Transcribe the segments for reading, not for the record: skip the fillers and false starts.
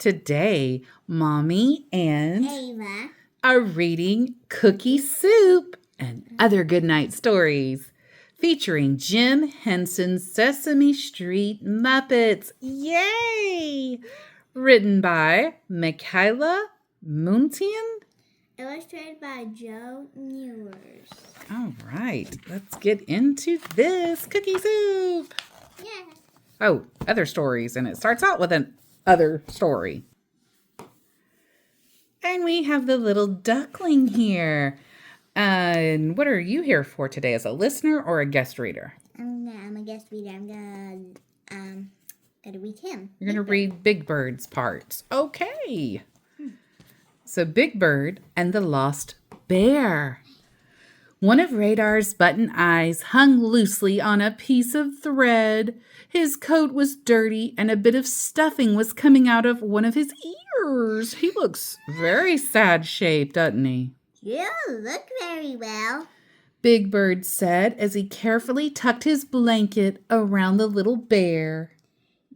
Today, Mommy and Ava are reading Cookie Soup and Other Goodnight Stories, featuring Jim Henson's Sesame Street Muppets. Yay! Written by Michaela Muntian. illustrated by Joe Newers. All right, let's get into this Cookie Soup. Yeah. Oh, other stories, and it starts out with an other story. And we have the little duckling here. And what are you here for today, as a listener or a guest reader? I'm a guest reader. I'm gonna read him. You're going to read Big Bird's parts. Okay. So Big Bird and the Lost Bear. One of Radar's button eyes hung loosely on a piece of thread. His coat was dirty and a bit of stuffing was coming out of one of his ears. He looks very sad shaped, doesn't he? You look very well. Big Bird said as he carefully tucked his blanket around the little bear.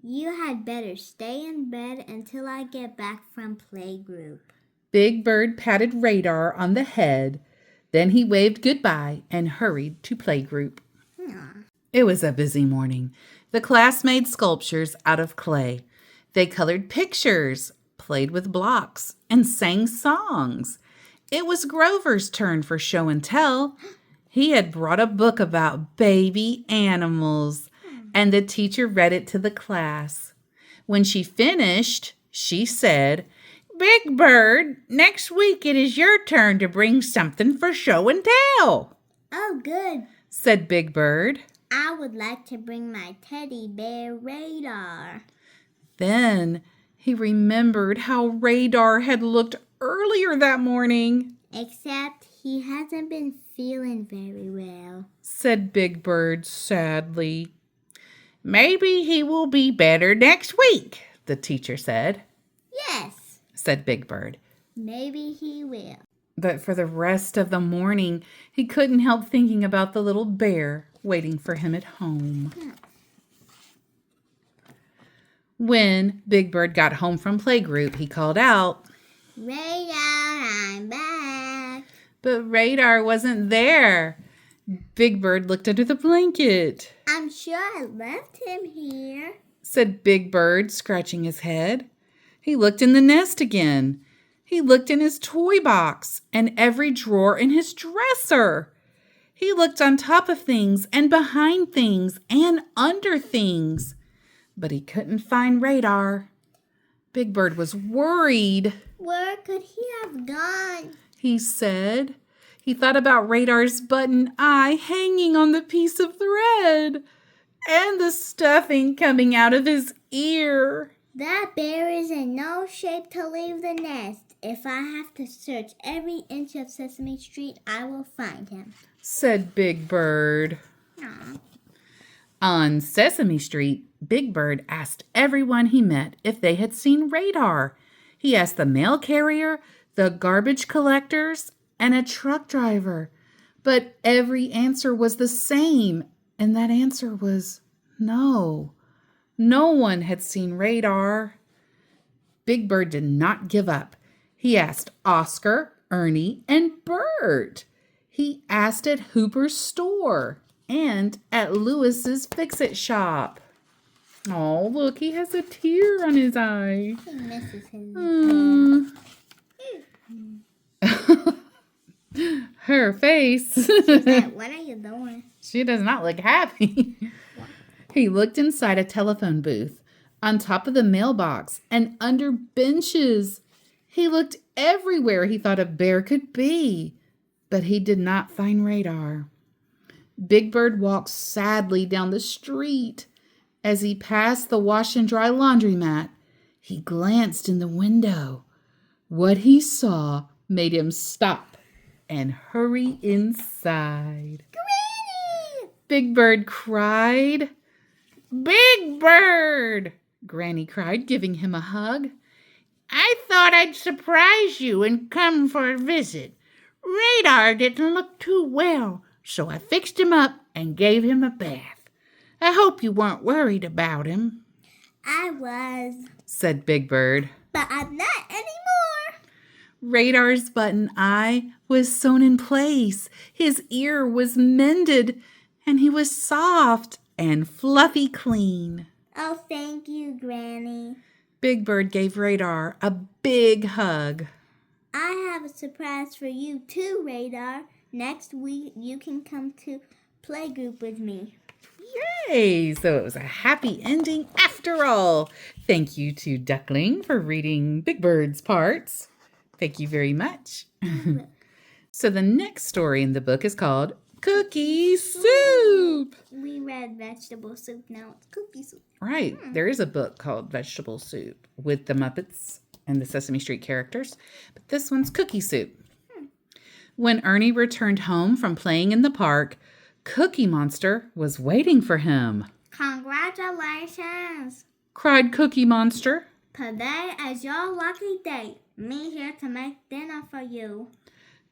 You had better stay in bed until I get back from playgroup. Big Bird patted Radar on the head. Then he waved goodbye and hurried to playgroup. It was a busy morning. The class made sculptures out of clay. They colored pictures, played with blocks, and sang songs. It was Grover's turn for show and tell. He had brought a book about baby animals, and the teacher read it to the class. When she finished, she said, "Big Bird, next week it is your turn to bring something for show and tell." Oh, good. Said Big Bird. I would like to bring my teddy bear Radar. Then he remembered how Radar had looked earlier that morning. Except he hasn't been feeling very well, Said Big Bird sadly. "Maybe he will be better next week," the teacher said. Yes, Said Big Bird. maybe he will. But for the rest of the morning, he couldn't help thinking about the little bear waiting for him at home. When Big Bird got home from playgroup, he called out, Radar, I'm back. but Radar wasn't there. Big Bird looked under the blanket. I'm sure I left him here. Said Big Bird, scratching his head. He looked in the nest again. He looked in his toy box and every drawer in his dresser. He looked on top of things and behind things and under things. But he couldn't find Radar. Big Bird was worried. Where could he have gone? He said. He thought about Radar's button eye hanging on the piece of thread and the stuffing coming out of his ear. That bear is in no shape to leave the nest. If I have to search every inch of Sesame Street, I will find him. Said Big Bird. Aw. On Sesame Street, Big Bird asked everyone he met if they had seen Radar. He asked the mail carrier, the garbage collectors, and a truck driver. But every answer was the same, and that answer was no. No one had seen Radar. Big Bird did not give up. He asked Oscar, Ernie, and Bert. He asked at Hooper's store and at Lewis's Fix-It shop. Oh, look, he has a tear on his eye. He misses his Her face. What are you doing? She does not look happy. He looked inside a telephone booth, on top of the mailbox, and under benches. He looked everywhere he thought a bear could be, but he did not find Radar. Big Bird walked sadly down the street. As he passed the wash and dry laundromat, he glanced in the window. What he saw made him stop and hurry inside. Granny! Big Bird cried. "Big Bird!" Granny cried, giving him a hug. "I thought I'd surprise you and come for a visit. Radar didn't look too well, so I fixed him up and gave him a bath. I hope you weren't worried about him." I was, Said Big Bird. but I'm not anymore. Radar's button eye was sewn in place. His ear was mended, and he was soft and fluffy clean. Oh, thank you, Granny. Big Bird gave Radar a big hug. I have a surprise for you too, Radar. Next week you can come to playgroup with me. Yay! So it was a happy ending after all. Thank you to Duckling for reading Big Bird's parts. Thank you very much. So the next story in the book is called Cookie Soup. We read vegetable soup, now it's cookie soup. Right. There is a book called Vegetable Soup with the Muppets and the Sesame Street characters. But this one's Cookie Soup. When Ernie returned home from playing in the park, Cookie Monster was waiting for him. Congratulations! Cried Cookie Monster. Today is your lucky day. Me here to make dinner for you.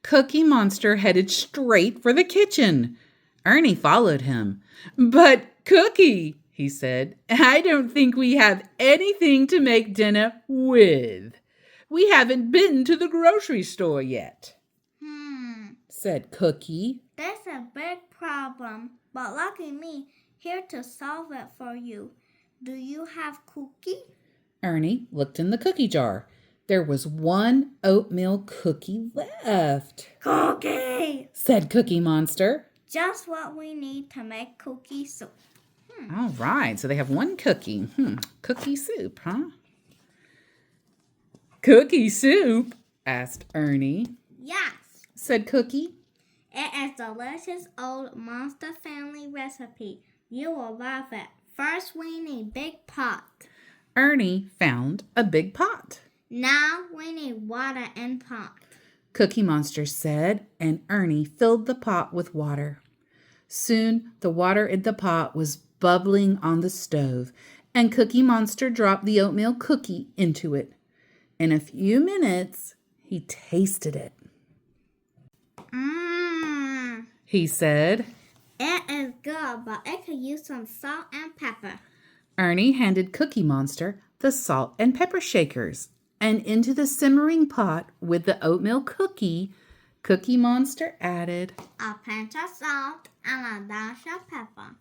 Cookie Monster headed straight for the kitchen. Ernie followed him. But Cookie, he said, I don't think we have anything to make dinner with. We haven't been to the grocery store yet, said Cookie. That's a big problem, but lucky me, here to solve it for you. Do you have cookie? Ernie looked in the cookie jar. There was one oatmeal cookie left. Cookie! Said Cookie Monster. Just what we need to make cookie soup. All right, so they have one cookie. Cookie soup, huh? Cookie soup? Asked Ernie. Yes, Said Cookie. it is delicious old Monster family recipe. You will love it. First, we need big pot. Ernie found a big pot. Now, we need water in pot. Cookie Monster said, and Ernie filled the pot with water. Soon, the water in the pot was bubbling on the stove, and Cookie Monster dropped the oatmeal cookie into it. In a few minutes, he tasted it. He said, It is good, but it could use some salt and pepper. Ernie handed Cookie Monster the salt and pepper shakers, and into the simmering pot with the oatmeal cookie, Cookie Monster added A pinch of salt and a dash of pepper.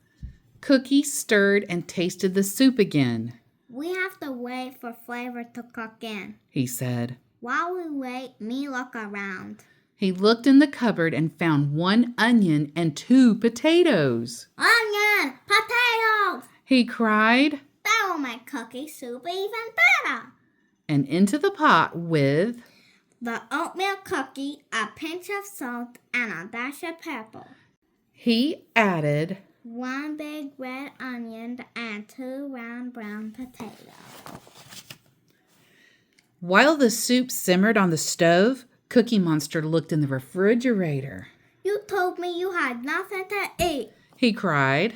Cookie stirred and tasted the soup again. We have to wait for flavor to cook in. He said. While we wait, me look around. He looked in the cupboard and found one onion and 2 potatoes. Onion! Potatoes! He cried, That will make cookie soup even better. and into the pot with The oatmeal cookie, a pinch of salt, and a dash of pepper. he added 1 big red onion and 2 round brown potatoes. While the soup simmered on the stove, Cookie Monster looked in the refrigerator. You told me you had nothing to eat. He cried.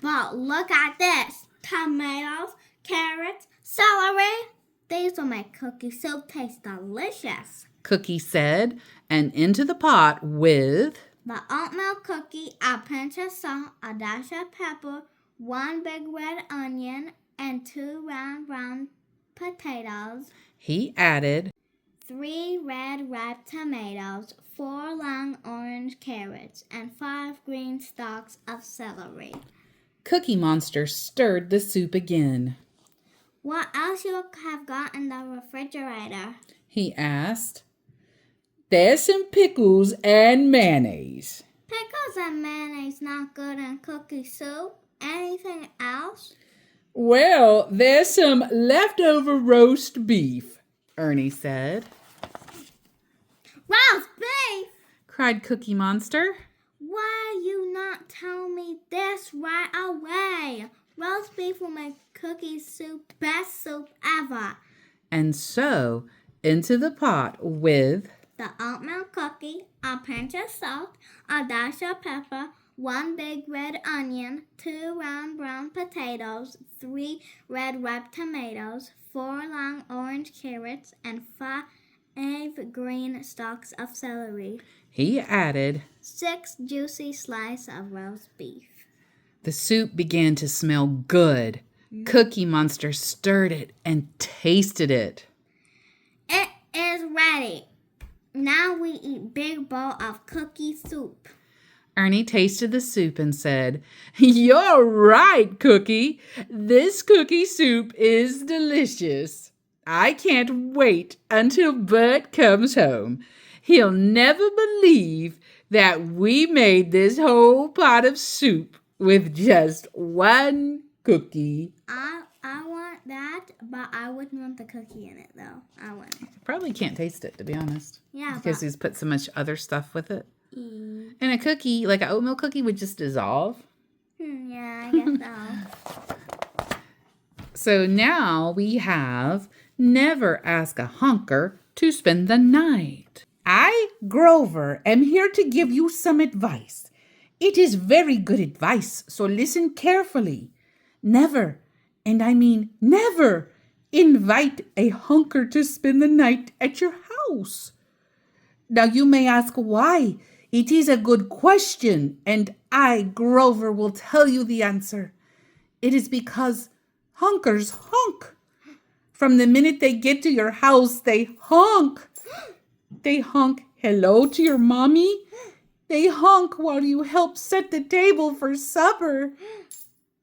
But look at this. Tomatoes, carrots, celery. These will make cookie soup taste delicious. Cookie said, and into the pot with The oatmeal cookie, a pinch of salt, a dash of pepper, 1 big red onion, and 2 round brown potatoes. he added 3 red ripe tomatoes, 4 long orange carrots, and 5 green stalks of celery. Cookie Monster stirred the soup again. What else you have got in the refrigerator? He asked. There's some pickles and mayonnaise. Pickles and mayonnaise not good in cookie soup. Anything else? Well, there's some leftover roast beef, Ernie said. Roast beef! Cried Cookie Monster. Why you not tell me this right away? Roast beef will make cookie soup best soup ever. And so, into the pot with The oatmeal cookie, a pinch of salt, a dash of pepper, 1 big red onion, 2 round brown potatoes, 3 red ripe tomatoes, 4 long orange carrots, and 5 green stalks of celery. he added 6 juicy slices of roast beef. The soup began to smell good. Cookie Monster stirred it and tasted it. Ready. Now we eat big bowl of cookie soup. Ernie tasted the soup and said, "You're right, Cookie. This cookie soup is delicious. I can't wait until Bert comes home. He'll never believe that we made this whole pot of soup with just one cookie." I want that, but I wouldn't want the cookie in it, though. I wouldn't. Probably can't taste it, to be honest. Yeah, Because he's put so much other stuff with it. Mm. And a cookie, like an oatmeal cookie, would just dissolve. Yeah, I guess so. So now we have never ask a honker to spend the night. I, Grover, am here to give you some advice. It is very good advice, so listen carefully. Never, and I mean never, invite a honker to spend the night at your house. Now you may ask why. It is a good question, and I, Grover, will tell you the answer. It is because honkers honk. From the minute they get to your house, they honk. They honk hello to your mommy. They honk while you help set the table for supper.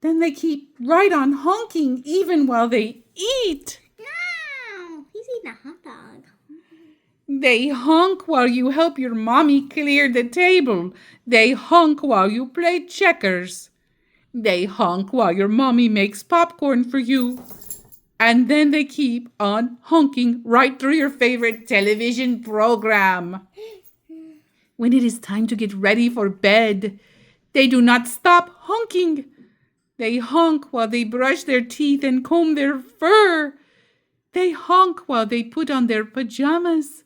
Then they keep right on honking even while they eat. No, he's eating a hot dog. They honk while you help your mommy clear the table. They honk while you play checkers. They honk while your mommy makes popcorn for you. And then they keep on honking right through your favorite television program. When it is time to get ready for bed, they do not stop honking. They honk while they brush their teeth and comb their fur. They honk while they put on their pajamas.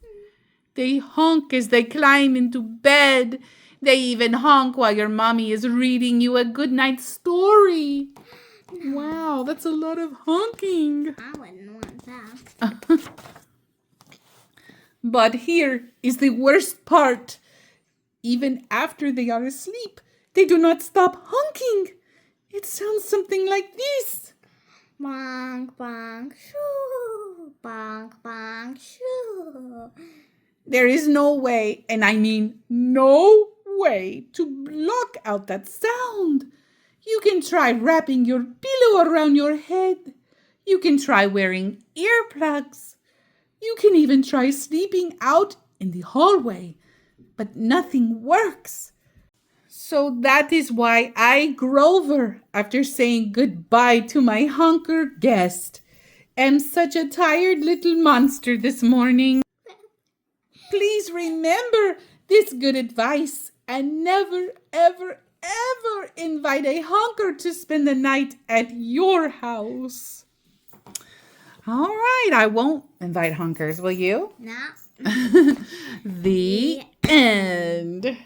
They honk as they climb into bed. They even honk while your mommy is reading you a goodnight story. Wow, that's a lot of honking. I wouldn't want that. But here is the worst part. Even after they are asleep, they do not stop honking. It sounds something like this. Bonk, bonk, shoo. Bonk, bonk, shoo. There is no way, and I mean no way, to block out that sound. You can try wrapping your pillow around your head. You can try wearing earplugs. You can even try sleeping out in the hallway, but nothing works. So that is why I, Grover, after saying goodbye to my honker guest, am such a tired little monster this morning. Please remember this good advice and never, ever, ever invite a honker to spend the night at your house. All right, I won't invite honkers, will you? No. The end.